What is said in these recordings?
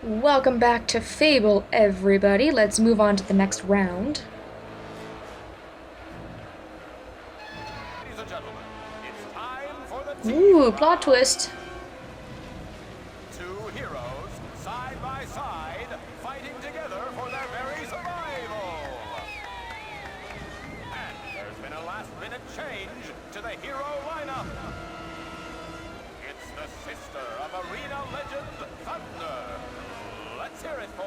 Welcome back to Fable, everybody. Let's move on to the next round. Ladies and gentlemen, it's time for the Ooh, plot twist. Two heroes, side by side, fighting together for their very survival. And there's been a last-minute change to the hero lineup. It's the sister of arena legend, Thunder. Let's hear it for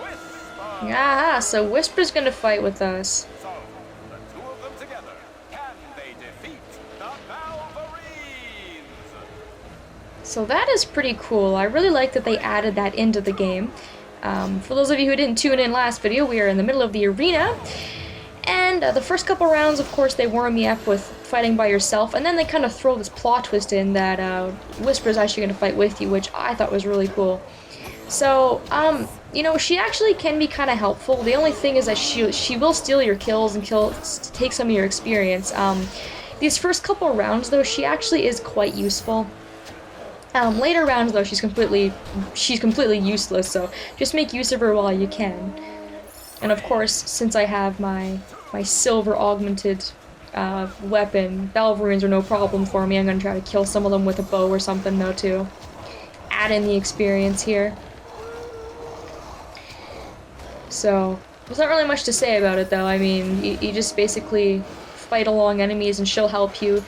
Whisper. Ah, so Whisper's gonna fight with us. So, the two of them together, can they defeat the Valvarines? So that is pretty cool. I really like that they added that into the game. For those of you who didn't tune in last video, we are in the middle of the arena. And the first couple rounds, of course, they warm me up with fighting by yourself. And then they kind of throw this plot twist in that Whisper's actually gonna fight with you, which I thought was really cool. So, you know, she actually can be kind of helpful. The only thing is that she will steal your kills and take some of your experience. These first couple rounds, though, she actually is quite useful. Later rounds, though, she's completely useless. So just make use of her while you can. And of course, since I have my silver augmented weapon, Valvarines are no problem for me. I'm gonna try to kill some of them with a bow or something, though, to add in the experience here. So, there's not really much to say about it, though. I mean, you just basically fight along enemies and she'll help you.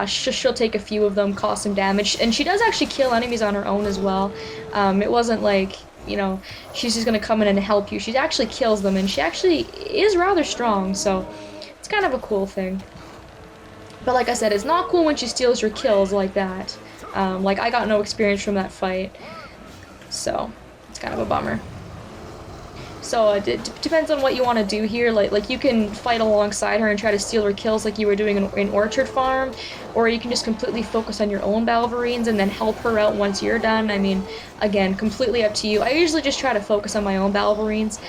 She'll take a few of them, cause some damage. And she does actually kill enemies on her own as well. It wasn't like, you know, she's just gonna come in and help you. She actually kills them, and she actually is rather strong, so it's kind of a cool thing. But like I said, it's not cool when she steals your kills like that. Like, I got no experience from that fight, so it's kind of a bummer. So it depends on what you want to do here. Like you can fight alongside her and try to steal her kills like you were doing in Orchard Farm, or you can just completely focus on your own Valvarines and then help her out once you're done. I mean, again, completely up to you. I usually just try to focus on my own Valvarines,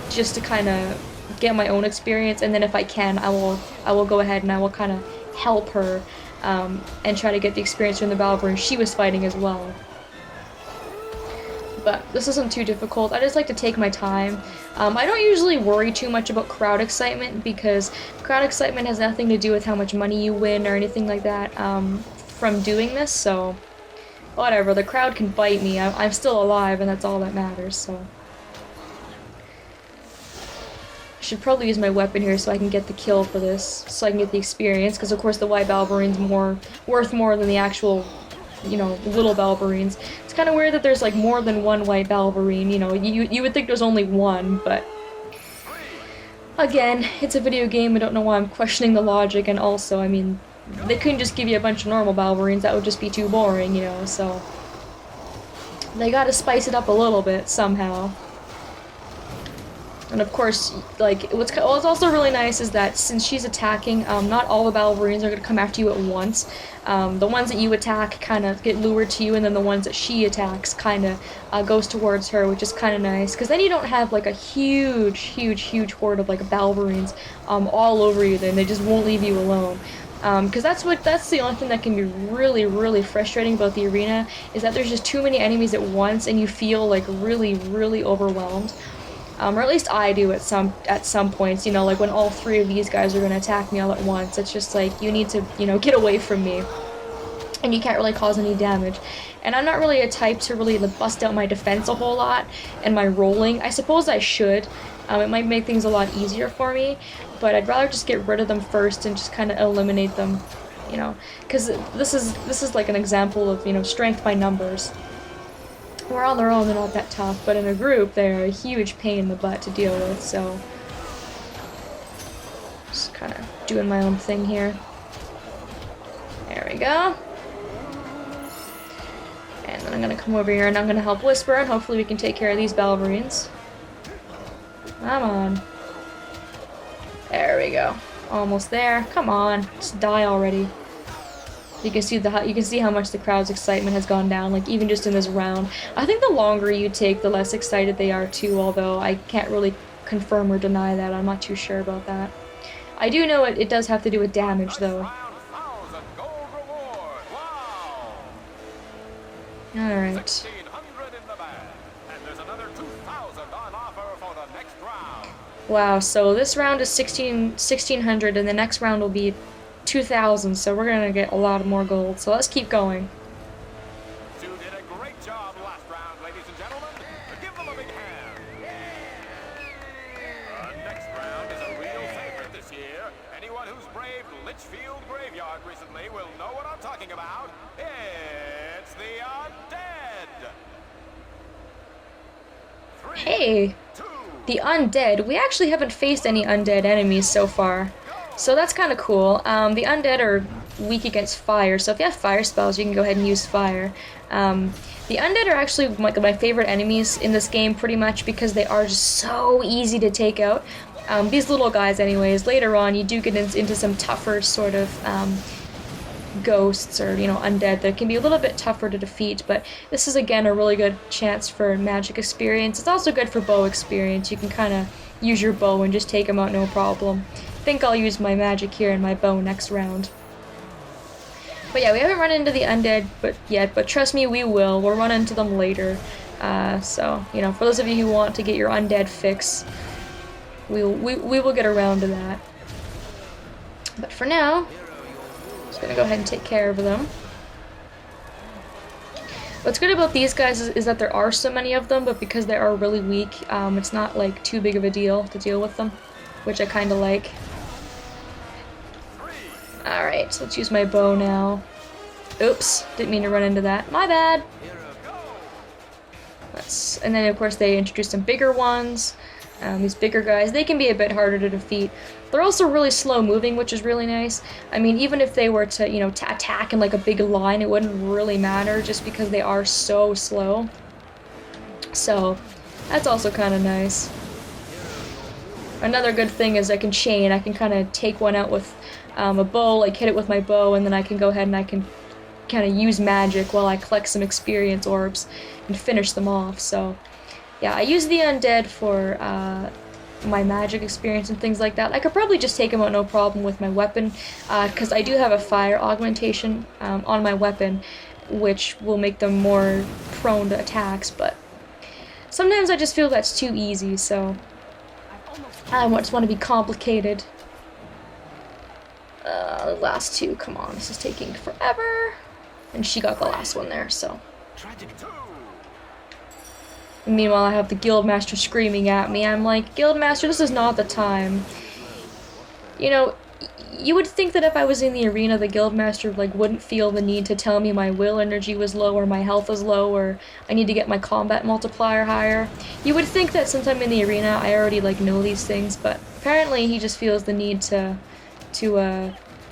just to kind of get my own experience, and then if I can, I will go ahead and I will kind of help her and try to get the experience from the Valvarine she was fighting as well. But this isn't too difficult. I just like to take my time. I don't usually worry too much about crowd excitement, because crowd excitement has nothing to do with how much money you win or anything like that from doing this, so whatever. The crowd can bite me. I'm still alive, and that's all that matters, so. I should probably use my weapon here so I can get the kill for this, so I can get the experience, because of course the white Valvarine's worth more than the actual, you know, little Valvarines. It's kind of weird that there's like more than one white Valvarine, you know, you would think there's only one, but again, it's a video game. I don't know why I'm questioning the logic, and also, I mean, they couldn't just give you a bunch of normal Valvarines, that would just be too boring, you know, so they gotta spice it up a little bit somehow. And of course, like, what's also really nice is that since she's attacking, not all the Valvarines are going to come after you at once. The ones that you attack kind of get lured to you, and then the ones that she attacks kind of goes towards her, which is kind of nice. Because then you don't have, like, a huge horde of, like, Valvarines all over you, then they just won't leave you alone. Because that's the only thing that can be really frustrating about the arena, is that there's just too many enemies at once, and you feel, like, really overwhelmed. Or at least I do at some points, you know, like when all three of these guys are going to attack me all at once. It's just like, you need to, you know, get away from me. And you can't really cause any damage. And I'm not really a type to really bust out my defense a whole lot, and my rolling. I suppose I should. It might make things a lot easier for me, but I'd rather just get rid of them first and just kind of eliminate them, you know. Because this is like an example of, you know, strength by numbers. Where on their own, they're not that tough, but in a group, they're a huge pain in the butt to deal with, so just kind of doing my own thing here. There we go. And then I'm going to come over here and I'm going to help Whisper, and hopefully we can take care of these Valvarines. Come on. There we go. Almost there. Come on. Just die already. You can see how much the crowd's excitement has gone down, like even just in this round. I think the longer you take, the less excited they are too, although I can't really confirm or deny that. I'm not too sure about that. I do know it does have to do with damage, though. Alright. round. Wow, so this round is 1600 and the next round will be 2000, so we're gonna get a lot more gold. So let's keep going. Two did a great job last round, ladies and gentlemen. Give them a big hand. Next round is a real favorite this year. Anyone who's braved Litchfield Graveyard recently will know what I'm talking about. It's the Undead. Three, Hey, two, the Undead. We actually haven't faced any Undead enemies so far, so that's kind of cool. The Undead are weak against fire, so if you have fire spells, you can go ahead and use fire. The Undead are actually my favorite enemies in this game, pretty much because they are just so easy to take out. These little guys, anyways. Later on, you do get into some tougher sort of ghosts or, undead that can be a little bit tougher to defeat, but this is, again, a really good chance for magic experience. It's also good for bow experience. You can kind of use your bow and just take them out no problem. I think I'll use my magic here and my bow next round. But yeah, we haven't run into the undead yet, but trust me, we will. We'll run into them later. So, for those of you who want to get your undead fix, we will get around to that. But for now, just gonna go ahead and take care of them. What's good about these guys is that there are so many of them, but because they are really weak, it's not like too big of a deal to deal with them, which I kind of like. Alright, so let's use my bow now. Oops, didn't mean to run into that. My bad! And then, of course, they introduced some bigger ones. These bigger guys, they can be a bit harder to defeat. They're also really slow moving, which is really nice. I mean, even if they were to, to attack in like a big line, it wouldn't really matter just because they are so slow. So, that's also kind of nice. Another good thing is I can chain. I can kind of take one out with a bow, like hit it with my bow, and then I can go ahead and I can kind of use magic while I collect some experience orbs and finish them off. So, yeah, I use the undead for my magic experience and things like that. I could probably just take them out no problem with my weapon, because I do have a fire augmentation on my weapon, which will make them more prone to attacks, but sometimes I just feel that's too easy, so I just want to be complicated. The last two, come on, this is taking forever. And she got the last one there, so. Meanwhile, I have the Guildmaster screaming at me. I'm like, Guildmaster, this is not the time. You would think that if I was in the arena, the Guildmaster, wouldn't feel the need to tell me my will energy was low, or my health is low, or I need to get my combat multiplier higher. You would think that since I'm in the arena, I already, know these things, but apparently he just feels the need to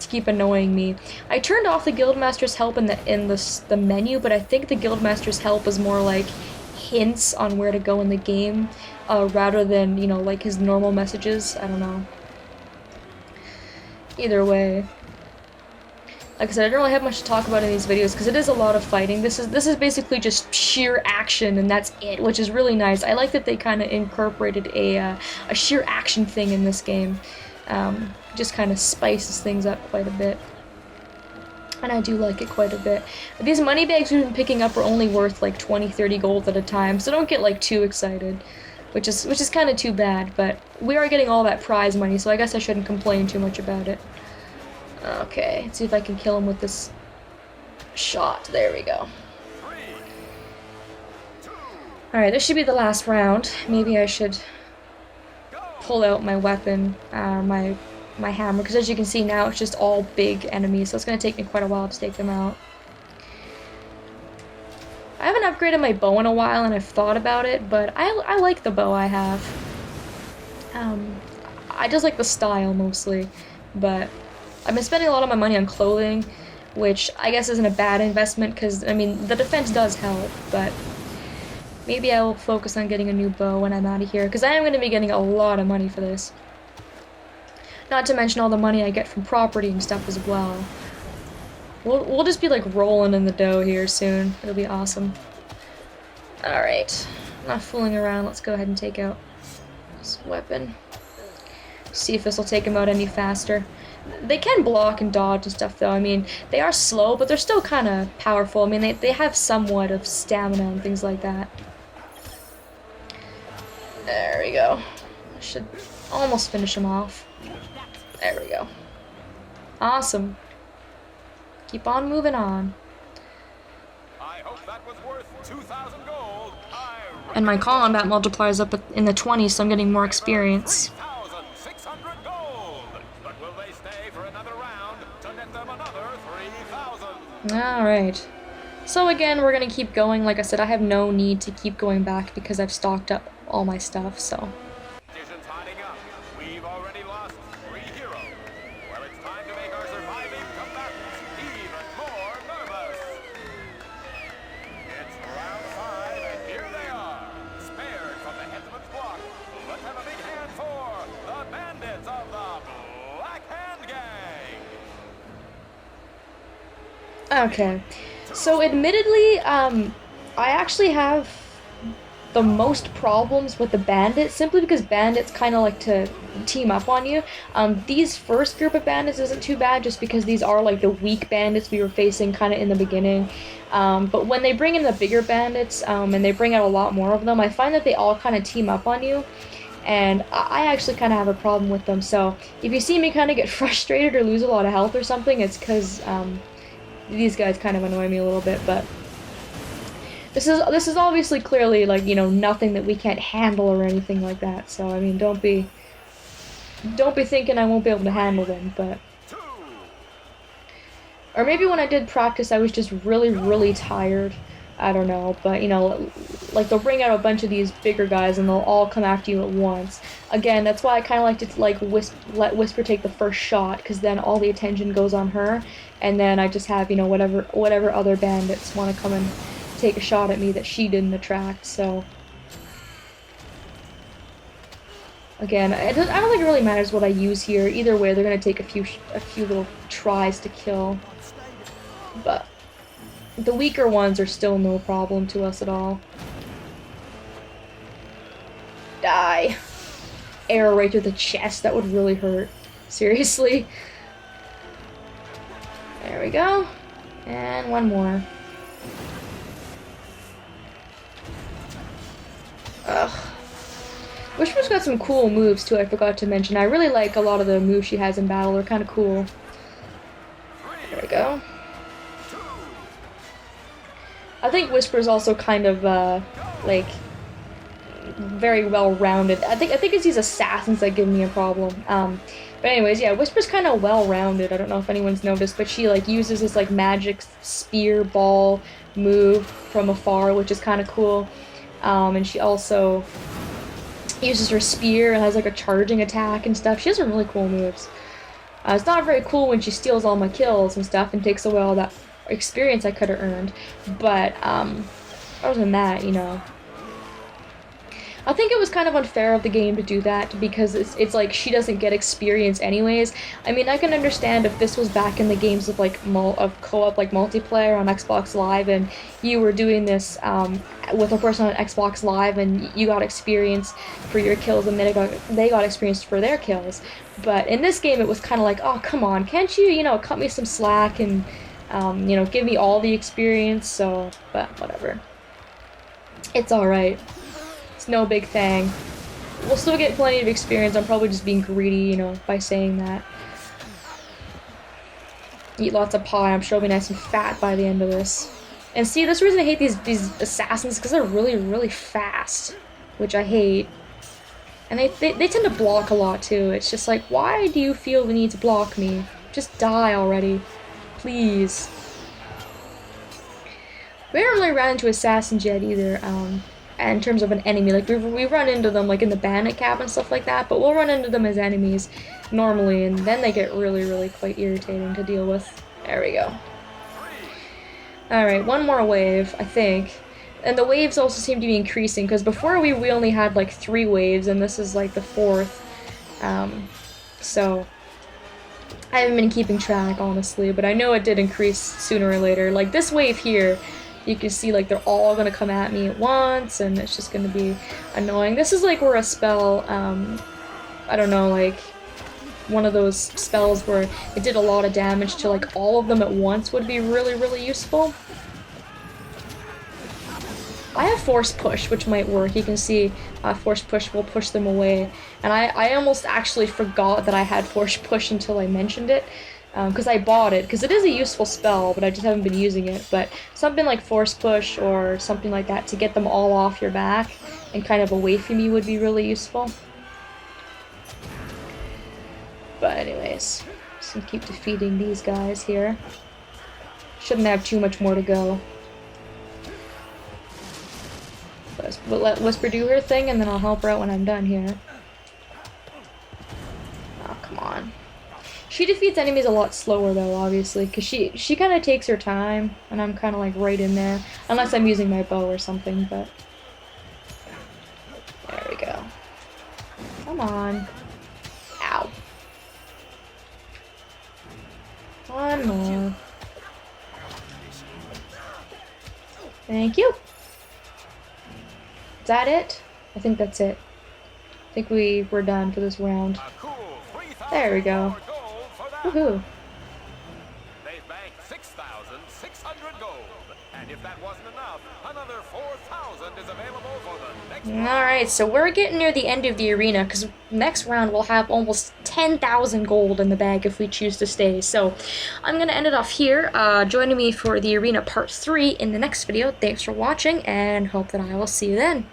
keep annoying me. I turned off the Guildmaster's help in the menu, but I think the Guildmaster's help is more like hints on where to go in the game, rather than, his normal messages. I don't know. Either way. Like I said, I don't really have much to talk about in these videos because it is a lot of fighting. This is basically just sheer action and that's it, which is really nice. I like that they kind of incorporated a sheer action thing in this game. Just kind of spices things up quite a bit. And I do like it quite a bit. These money bags we've been picking up are only worth 20-30 gold at a time, so don't get too excited, which is kind of too bad, but we are getting all that prize money, so I guess I shouldn't complain too much about it. Okay, let's see if I can kill him with this shot. There we go. Alright, this should be the last round. Maybe I should pull out my weapon, my hammer, because as you can see now it's just all big enemies, so it's going to take me quite a while to take them out. I haven't upgraded my bow in a while and I've thought about it, but I like the bow I have. I just like the style mostly, but I've been spending a lot of my money on clothing, which I guess isn't a bad investment because, I mean, the defense does help, but maybe I will focus on getting a new bow when I'm out of here, because I am going to be getting a lot of money for this. Not to mention all the money I get from property and stuff as well. We'll just be rolling in the dough here soon. It'll be awesome. Alright. Not fooling around. Let's go ahead and take out this weapon. See if this will take him out any faster. They can block and dodge and stuff though. I mean, they are slow, but they're still kind of powerful. I mean, they have somewhat of stamina and things like that. There we go. should almost finish him off. There we go. Awesome. Keep on moving on. I hope that was worth 2,000 gold. And my combat multiplier is up in the 20s, so I'm getting more experience. 3,600 gold. But will they stay for another round to net them another 3,000? Alright. So again, we're gonna keep going. Like I said, I have no need to keep going back because I've stocked up all my stuff, so. Conditions hotting up. We've already lost 3 heroes. Well, it's time to make our surviving combatants even more nervous. It's round 5, and here they are. Spared from the headsman's block. Let's have a big hand for the bandits of the Black Hand Gang. Okay. So admittedly, I actually have the most problems with the bandits simply because bandits kind of like to team up on you. These first group of bandits isn't too bad just because these are like the weak bandits we were facing kind of in the beginning. But when they bring in the bigger bandits and they bring out a lot more of them, I find that they all kind of team up on you. And I actually kind of have a problem with them. So if you see me kind of get frustrated or lose a lot of health or something, it's because these guys kind of annoy me a little bit, but this is obviously clearly like, you know, nothing that we can't handle or anything like that. So I mean, don't be thinking I won't be able to handle them, but or maybe when I did practice I was just really tired. I don't know, but you know, like they'll bring out a bunch of these bigger guys and they'll all come after you at once. Again, that's why I kind of like to like let Whisper take the first shot, because then all the attention goes on her, and then I just have, you know, whatever other bandits want to come and take a shot at me that she didn't attract. So again, I don't think it really matters what I use here. Either way, they're gonna take a few little tries to kill, but the weaker ones are still no problem to us at all. Die. Arrow right through the chest, that would really hurt. Seriously. There we go. And one more. Ugh. Whisper's got some cool moves too, I forgot to mention. I really like a lot of the moves she has in battle, they're kind of cool. There we go. I think Whisper's also kind of, like, very well-rounded. I think it's these assassins that give me a problem. But anyways, yeah, Whisper's kind of well-rounded. I don't know if anyone's noticed, but she, like, uses this, like, magic spear ball move from afar, which is kind of cool. And she also uses her spear and has, like, a charging attack and stuff. She has some really cool moves. It's not very cool when she steals all my kills and stuff and takes away all that experience I could have earned, but other than that, you know, I think it was kind of unfair of the game to do that, because it's like she doesn't get experience anyways. I mean, I can understand if this was back in the games of like co-op like multiplayer on Xbox Live, and you were doing this with a person on Xbox Live, and you got experience for your kills, and they got experience for their kills. But in this game, it was kind of like, oh come on, can't you, you know, cut me some slack and you know, give me all the experience. So, but whatever. It's alright. It's no big thing. We'll still get plenty of experience. I'm probably just being greedy, you know, by saying that. Eat lots of pie. I'm sure I'll be nice and fat by the end of this. And see, this reason I hate these assassins, because they're really fast, which I hate. And they tend to block a lot too. It's just like, why do you feel the need to block me? Just die already. Please. We haven't really ran into assassins yet either, in terms of an enemy. Like, we run into them like in the bandit cap and stuff like that, but we'll run into them as enemies normally, and then they get really quite irritating to deal with. There we go. Alright, one more wave, I think. And the waves also seem to be increasing, because before we only had like 3 waves, and this is like the 4th. So I haven't been keeping track, honestly, but I know it did increase sooner or later. Like, this wave here, you can see, like, they're all gonna come at me at once, and it's just gonna be annoying. This is, like, where a spell, I don't know, like, one of those spells where it did a lot of damage to, like, all of them at once would be really useful. I have force push, which might work. You can see force push will push them away. And I almost actually forgot that I had force push until I mentioned it. Because I bought it, because it is a useful spell, but I just haven't been using it. But something like force push or something like that to get them all off your back and kind of away from you would be really useful. But anyways, just gonna keep defeating these guys here. Shouldn't have too much more to go. But let Whisper do her thing, and then I'll help her out when I'm done here. Oh, come on. She defeats enemies a lot slower, though, obviously, because she kind of takes her time, and I'm kind of, like, right in there. Unless I'm using my bow or something, but... There we go. Come on. Ow. One more. Thank you. Is that it? I think that's it. I think we're done for this round. There we go. Woohoo. They banked 6,600 gold. And if that wasn't enough, another 4,000 is available for the next round. Alright, so we're getting near the end of the arena, because next round we'll have almost 10,000 gold in the bag if we choose to stay. So I'm going to end it off here. Joining me for the arena part 3 in the next video. Thanks for watching, and hope that I will see you then.